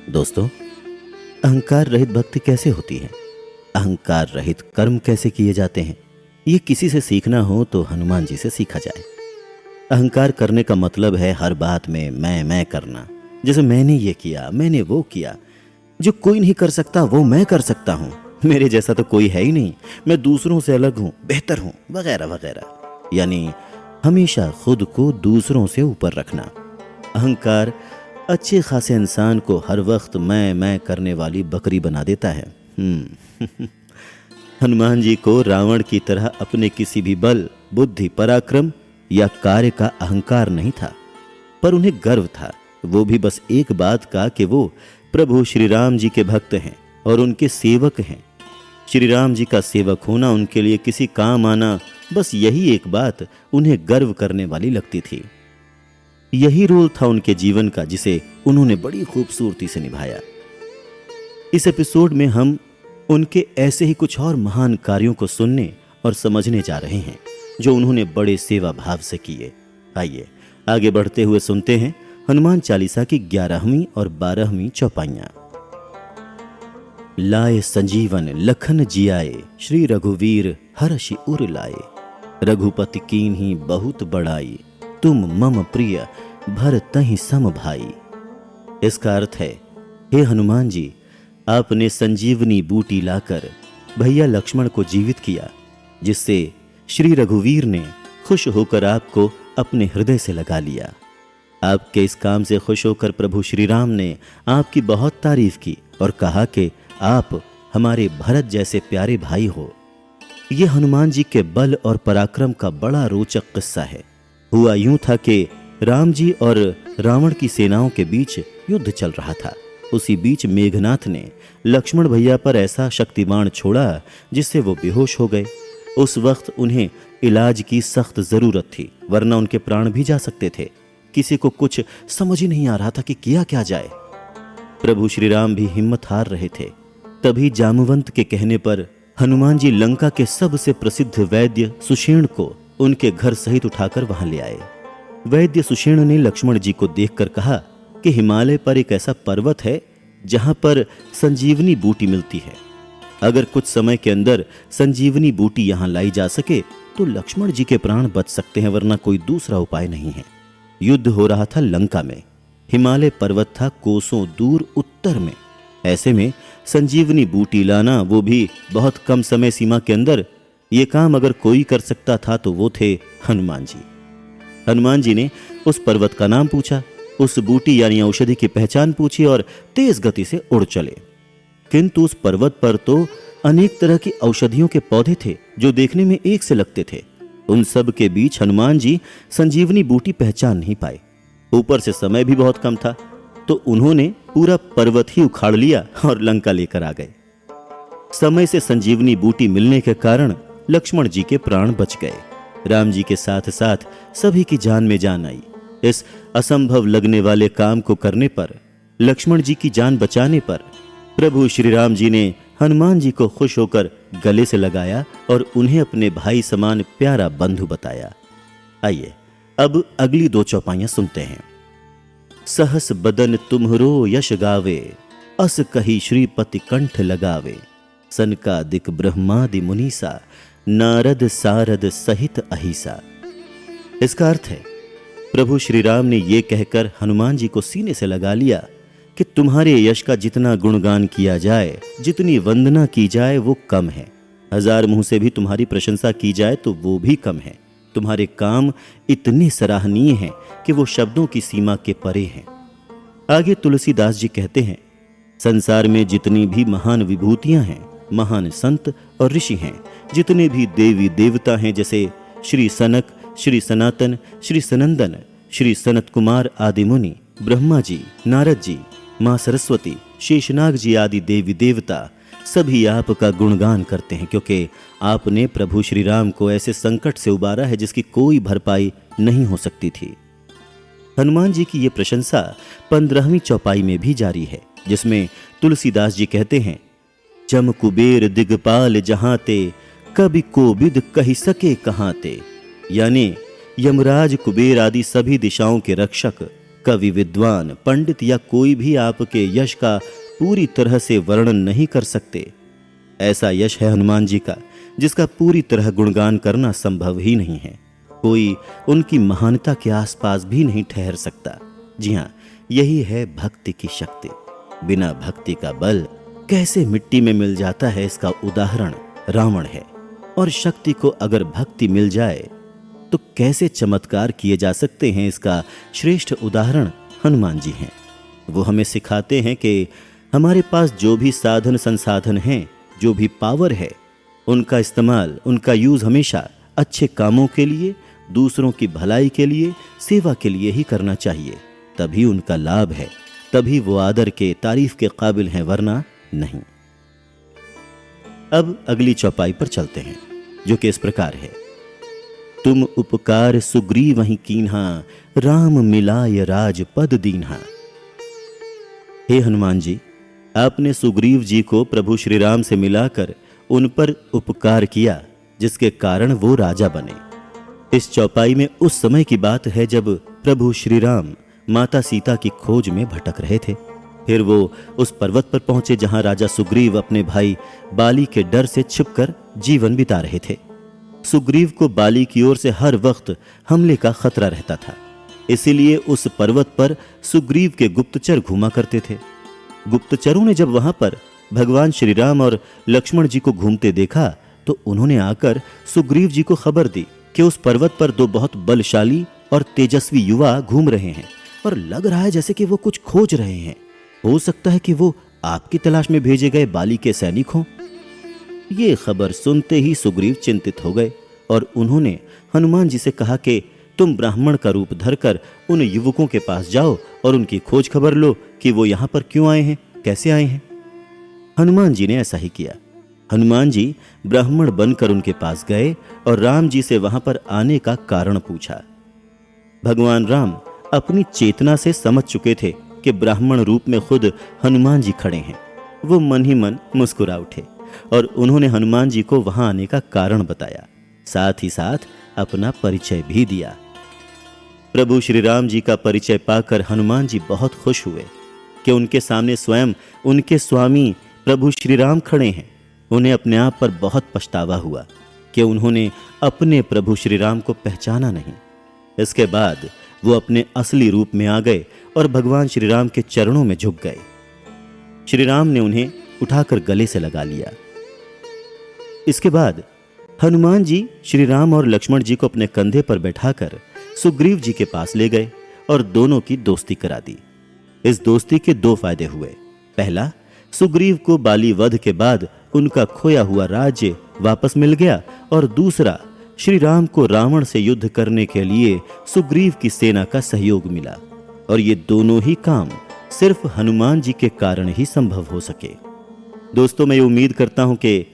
दोस्तों, अहंकार रहित भक्ति कैसे होती है? अहंकार रहित कर्म कैसे किए जाते हैं? ये किसी से सीखना हो तो हनुमान जी से सीखा जाए। अहंकार करने का मतलब है हर बात में मैं करना। जैसे मैंने ये किया, मैंने वो किया, जो कोई नहीं कर सकता वो मैं कर सकता हूँ, मेरे जैसा तो कोई है ही नहीं, मैं दूसरों से अलग हूँ, बेहतर हूँ, वगैरह वगैरह। यानी हमेशा खुद को दूसरों से ऊपर रखना। अहंकार अच्छे खासे इंसान को हर वक्त मैं करने वाली बकरी बना देता है। हनुमान जी को रावण की तरह अपने किसी भी बल, बुद्धि, पराक्रम या कार्य का अहंकार नहीं था, पर उन्हें गर्व था, वो भी बस एक बात का कि वो प्रभु श्री राम जी के भक्त हैं और उनके सेवक हैं। श्री राम जी का सेवक होना, उनके लिए किसी काम आना, बस यही एक बात उन्हें गर्व करने वाली लगती थी। यही रोल था उनके जीवन का, जिसे उन्होंने बड़ी खूबसूरती से निभाया। इस एपिसोड में हम उनके ऐसे ही कुछ और महान कार्यों को सुनने और समझने जा रहे हैं जो उन्होंने बड़े सेवा भाव से किए। आइए आगे बढ़ते हुए सुनते हैं हनुमान चालीसा की 11वीं और 12वीं चौपाइयां। लाए संजीवन लखन जियाए, श्री रघुवीर हर्षि उर लाए। रघुपति कीन्ही बहुत बड़ाई, तुम मम प्रिय भरतहि सम भाई। इसका अर्थ है, हे हनुमान जी, आपने संजीवनी बूटी लाकर भैया लक्ष्मण को जीवित किया, जिससे श्री रघुवीर ने खुश होकर आपको अपने हृदय से लगा लिया। आपके इस काम से खुश होकर प्रभु श्री राम ने आपकी बहुत तारीफ की और कहा कि आप हमारे भरत जैसे प्यारे भाई हो। यह हनुमान जी के बल और पराक्रम का बड़ा रोचक किस्सा है। हुआ यूं था कि राम जी और रावण की सेनाओं के बीच युद्ध चल रहा था। उसी बीच मेघनाथ ने लक्ष्मण भैया पर ऐसा शक्तिबाण छोड़ा जिससे वो बेहोश हो गए। उस वक्त उन्हें इलाज की सख्त जरूरत थी, वरना उनके प्राण भी जा सकते थे। किसी को कुछ समझ ही नहीं आ रहा था कि किया क्या जाए। प्रभु श्री राम भी हिम्मत हार रहे थे। तभी जामवंत के कहने पर हनुमान जी लंका के सबसे प्रसिद्ध वैद्य सुषेण को उनके घर सहित उठाकर वहां ले आए। वैद्य सुषेण ने लक्ष्मण जी को देखकर कहा कि हिमालय पर एक ऐसा पर्वत है जहां पर संजीवनी बूटी मिलती है। अगर कुछ समय के अंदर संजीवनी बूटी यहां लाई जा सके तो लक्ष्मण जी के प्राण बच सकते हैं, वरना कोई दूसरा उपाय नहीं है। युद्ध हो रहा था लंका में। हिमालय पर्वत था कोसों दूर उत्तर में। ऐसे में संजीवनी बूटी लाना, वो भी बहुत कम समय सीमा के अंदर, ये काम अगर कोई कर सकता था तो वो थे हनुमान जी। हनुमान जी ने उस पर्वत का नाम पूछा, उस बूटी यानी औषधि की पहचान पूछी और तेज गति से उड़ चले। किंतु उस पर्वत पर तो अनेक तरह की औषधियों के पौधे थे जो देखने में एक से लगते थे। उन सब के बीच हनुमान जी संजीवनी बूटी पहचान नहीं पाए। ऊपर से समय भी बहुत कम था, तो उन्होंने पूरा पर्वत ही उखाड़ लिया और लंका लेकर आ गए। समय से संजीवनी बूटी मिलने के कारण लक्ष्मण जी के प्राण बच गए। राम जी के साथ साथ सभी की जान में जान आई। इस असंभव लगने वाले काम को करने पर, लक्ष्मण जी की जान बचाने पर प्रभु श्री राम जी ने हनुमान जी को खुश होकर गले से लगाया और उन्हें अपने भाई समान प्यारा बंधु बताया। आइए अब अगली 2 चौपाइयां सुनते हैं। सहस बदन तुम्हरो यश गावे, अस कही श्रीपति कंठ लगावे। सनकादिक ब्रह्मादि मुनीसा, नारद सारद सहित अहिसा। इसका अर्थ है, प्रभु श्री राम ने यह कहकर हनुमान जी को सीने से लगा लिया कि तुम्हारे यश का जितना गुणगान किया जाए, जितनी वंदना की जाए, वो कम है। 1000 मुंह से भी तुम्हारी प्रशंसा की जाए तो वो भी कम है। तुम्हारे काम इतने सराहनीय हैं कि वो शब्दों की सीमा के परे हैं। आगे तुलसीदास जी कहते हैं, संसार में जितनी भी महान विभूतियां हैं, महान संत और ऋषि हैं, जितने भी देवी देवता हैं, जैसे श्री सनक, श्री सनातन, श्री सनंदन, श्री सनत कुमार आदि मुनि, ब्रह्मा जी, नारद जी, मां सरस्वती, शेषनाग जी आदि देवी देवता, सभी आपका गुणगान करते हैं, क्योंकि आपने प्रभु श्री राम को ऐसे संकट से उबारा है जिसकी कोई भरपाई नहीं हो सकती थी। हनुमान जी की ये प्रशंसा 15वीं चौपाई में भी जारी है, जिसमें तुलसीदास जी कहते हैं, जम कुबेर दिगपाल जहां ते, कभी कोबिद कही सके कहां ते। यानी यमराज, कुबेर आदि सभी दिशाओं के रक्षक, कवि, विद्वान, पंडित या कोई भी आपके यश का पूरी तरह से वर्णन नहीं कर सकते। ऐसा यश है हनुमान जी का जिसका पूरी तरह गुणगान करना संभव ही नहीं है। कोई उनकी महानता के आसपास भी नहीं ठहर सकता। जी हाँ, यही है भक्ति की शक्ति। बिना भक्ति का बल कैसे मिट्टी में मिल जाता है, इसका उदाहरण रावण है। और शक्ति को अगर भक्ति मिल जाए तो कैसे चमत्कार किए जा सकते हैं, इसका श्रेष्ठ उदाहरण हनुमान जी हैं। वो हमें सिखाते हैं कि हमारे पास जो भी साधन संसाधन हैं, जो भी पावर है, उनका इस्तेमाल, उनका यूज हमेशा अच्छे कामों के लिए, दूसरों की भलाई के लिए, सेवा के लिए ही करना चाहिए। तभी उनका लाभ है, तभी वो आदर के, तारीफ के काबिल हैं, वरना नहीं। अब अगली चौपाई पर चलते हैं, जो कि इस प्रकार है। तुम उपकार सुग्रीवहि कीन्हा, राम मिलाय राजपद दीन्हा। हे हनुमान जी, आपने सुग्रीव जी को प्रभु श्री राम से मिलाकर उन पर उपकार किया, जिसके कारण वो राजा बने। इस चौपाई में उस समय की बात है जब प्रभु श्री राम माता सीता की खोज में भटक रहे थे। फिर वो उस पर्वत पर पहुंचे जहां राजा सुग्रीव अपने भाई बाली के डर से छिपकर जीवन बिता रहे थे। सुग्रीव को बाली की ओर से हर वक्त हमले का खतरा रहता था, इसीलिए उस पर्वत पर सुग्रीव के गुप्तचर घूमा करते थे। गुप्तचरों ने जब वहां पर भगवान श्री राम और लक्ष्मण जी को घूमते देखा तो उन्होंने आकर सुग्रीव जी को खबर दी कि उस पर्वत पर दो बहुत बलशाली और तेजस्वी युवा घूम रहे हैं और लग रहा है जैसे कि वो कुछ खोज रहे हैं। हो सकता है कि वो आपकी तलाश में भेजे गए बाली के सैनिक हों। ये खबर सुनते ही सुग्रीव चिंतित हो गए और उन्होंने हनुमान जी से कहा कि तुम ब्राह्मण का रूप धरकर उन युवकों के पास जाओ और उनकी खोज खबर लो कि वो यहां पर क्यों आए हैं, कैसे आए हैं। हनुमान जी ने ऐसा ही किया। हनुमान जी ब्राह्मण बनकर उनके पास गए और राम जी से वहां पर आने का कारण पूछा। भगवान राम अपनी चेतना से समझ चुके थे कि ब्राह्मण रूप में खुद हनुमान जी खड़े हैं। वो मन ही मन मुस्कुरा उठे और उन्होंने हनुमान जी को वहां आने का कारण बताया, साथ ही साथ अपना परिचय भी दिया। प्रभु श्री राम जी का परिचय पाकर हनुमान जी बहुत खुश हुए कि उनके सामने स्वयं उनके स्वामी प्रभु श्री राम खड़े हैं। उन्हें अपने आप पर बहुत पछतावा हुआ कि उन्होंने अपने प्रभु श्री राम को पहचाना नहीं। इसके बाद वो अपने असली रूप में आ गए और भगवान श्री राम के चरणों में झुक गए। श्री राम ने उन्हें उठाकर गले से लगा लिया। इसके बाद हनुमान जी श्री राम और लक्ष्मण जी को अपने कंधे पर बैठाकर सुग्रीव जी के पास ले गए और दोनों की दोस्ती करा दी। इस दोस्ती के दो फायदे हुए। पहला, सुग्रीव को बाली वध के बाद उनका खोया हुआ राज्य वापस मिल गया और दूसरा, श्री राम को रावण से युद्ध करने के लिए सुग्रीव की सेना का सहयोग मिला। और ये दोनों ही काम सिर्फ हनुमान जी के कारण ही संभव हो सके। दोस्तों, मैं ये उम्मीद करता हूं कि